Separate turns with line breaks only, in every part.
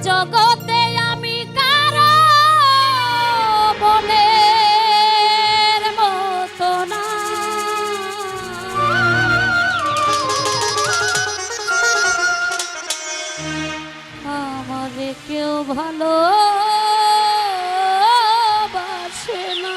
জগতে আমি কারো মনের মতো না। আমারে কেউ ভালো বাসে না।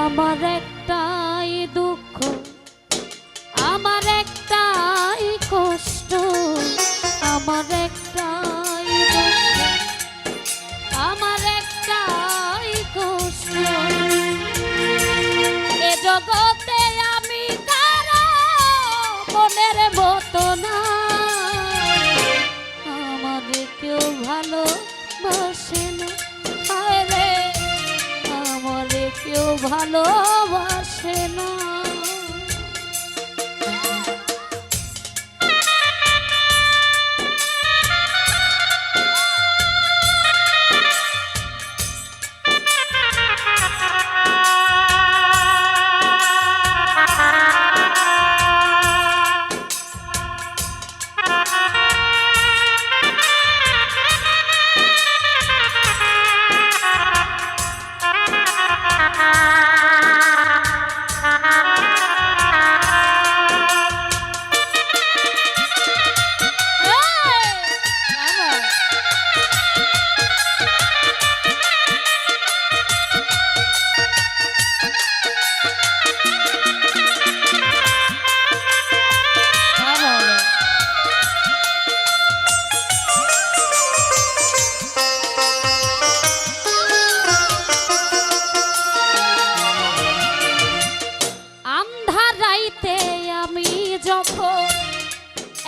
আমার একটাই দুঃখ, আমার একটাই কষ্ট, আমার একটাই দুঃখ, আমার একটাই কষ্ট। এ জগতে আমি কারো মনের মতো না। আমারে কেউ ভালোবাসে না। হায় রে, আমারে কেউ ভালোবাসে না।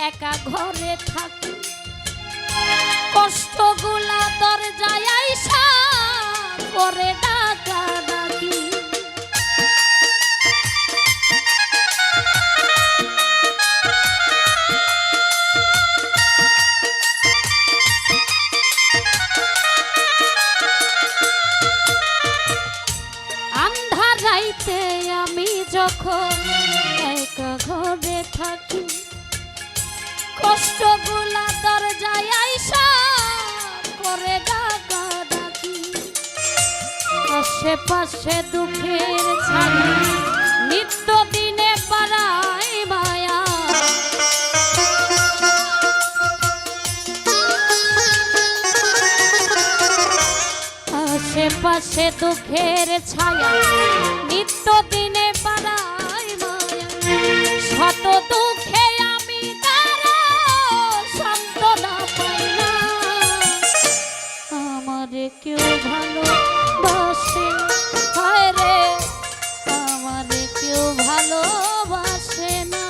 একা ঘরে থাকি, কষ্টগুলা দরজায় আইসা করে ডাকাডাকি। আন্ধার রাইতে আমি যখন একা ঘরে থাকি, কষ্টগুলা দরজায় আইসা করে ডাকাডাকি। আশেপাশে দুঃখের ছায়া নিত্য দিনে বাড়ায় মায়া। আশেপাশে দুঃখের ছায়া নিত্য দিনে বাড়ায় মায়া। শত দুঃখে কেউ ভালোবাসে না। হায় রে, আমারে কেউ ভালোবাসে না।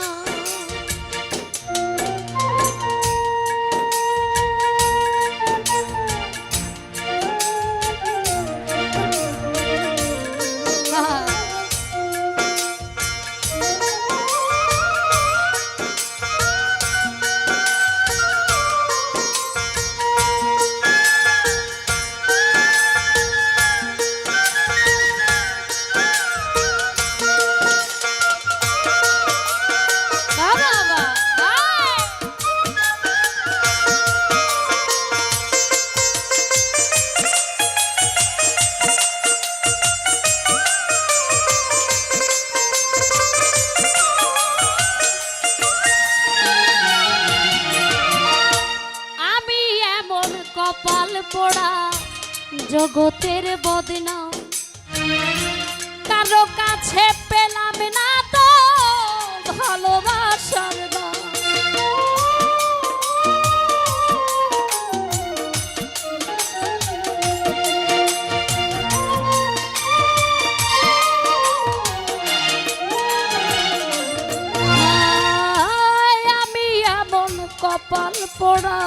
কপাল পোড়া জগতের বদনাম, কারো কাছে পেলাম না তো ভালোবাসার দাম। আমি এমন কপাল পোড়া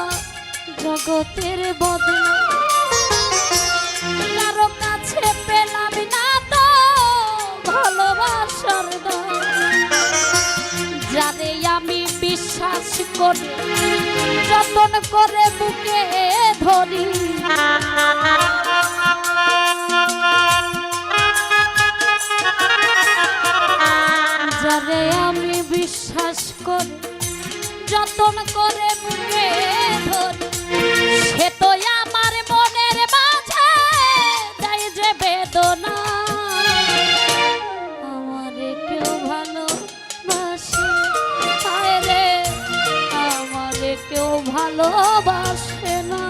জগতের বদনাম, কারো কাছে পেলাম না তো ভালোবাসার দাম। যারে আমি বিশ্বাস করি, যতন করে বুকে ধরি, যারে আমি বিশ্বাস করে যতন করে বুকে ধরি, সে তো আমার মনের মাঝে দেয় যে বেদনা। আমারে কেউ ভালোবাসে, হায় রে, আমারে কেউ ভালোবাসে না।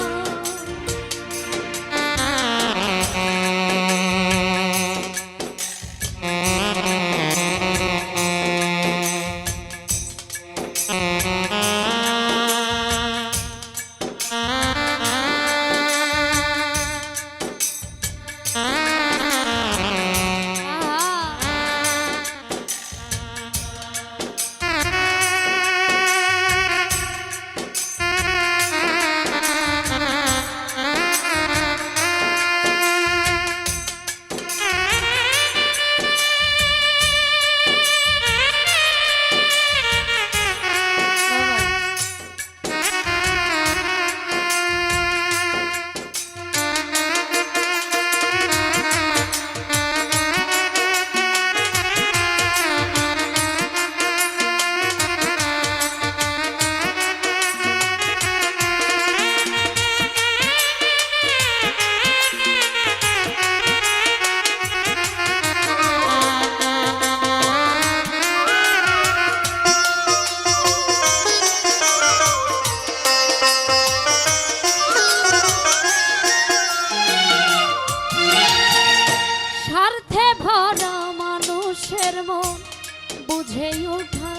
বুঝে ওঠা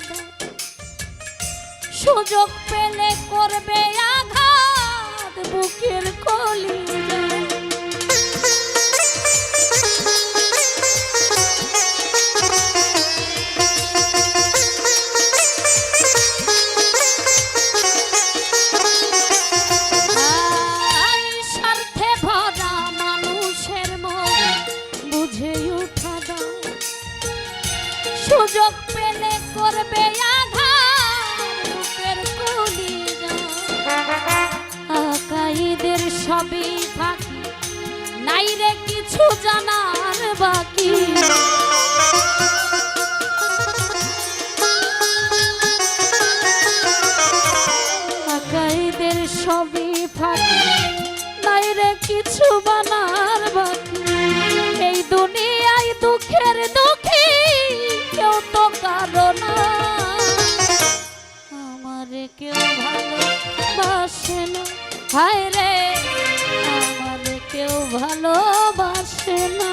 সুযোগ পেলে করবে আঘাত বুকের কলিজায়। স্বার্থে ভরা মানুষের মন বুঝে ওঠা সুযোগ পেলে করবে আঘাতের কলিজায়। আকাইদের সবই ফাঁকি, নাই রে কিছু জানার বাকি। আকাইদের সবই ফাঁকি, নাই রে কিছু বানার বাকি। এই দুনিয়ায় দুঃখের দুঃখী কেউ তো কারো না। আমারে কেউ ভালোবাসে না, হায় রে, আমারে কেউ ভালোবাসে না।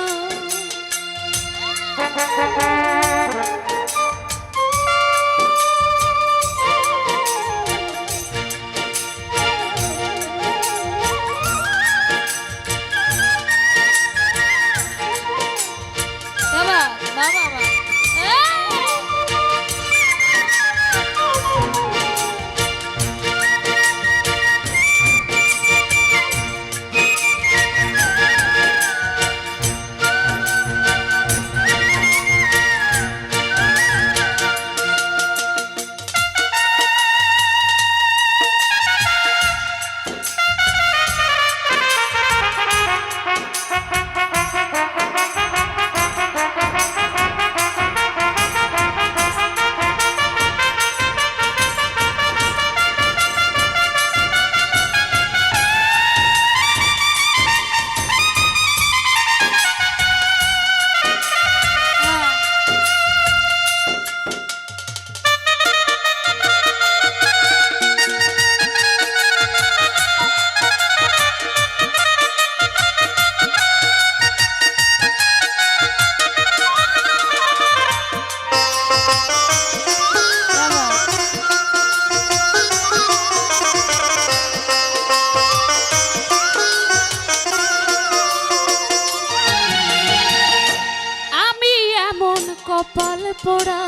কপাল পোড়া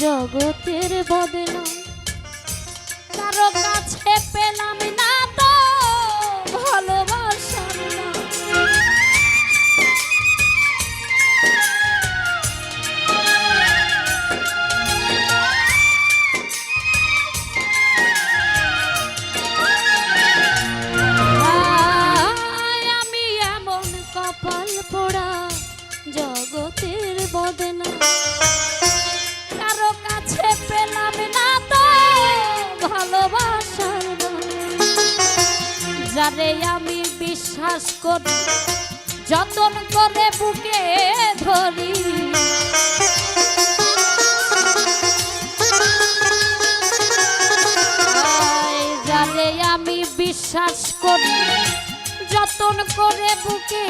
জগতের বদনা, কারো কাছে পেলাম না তো ভালোবাসার না। আমি এমন কপাল পোড়া জগতের বদনা, কারো কাছে পেলাম না তো ভালোবাসার নাম। যারে আমি বিশ্বাস করি যতন করে বুকে ধরি, যারে আমি বিশ্বাস করি যতন করে বুকে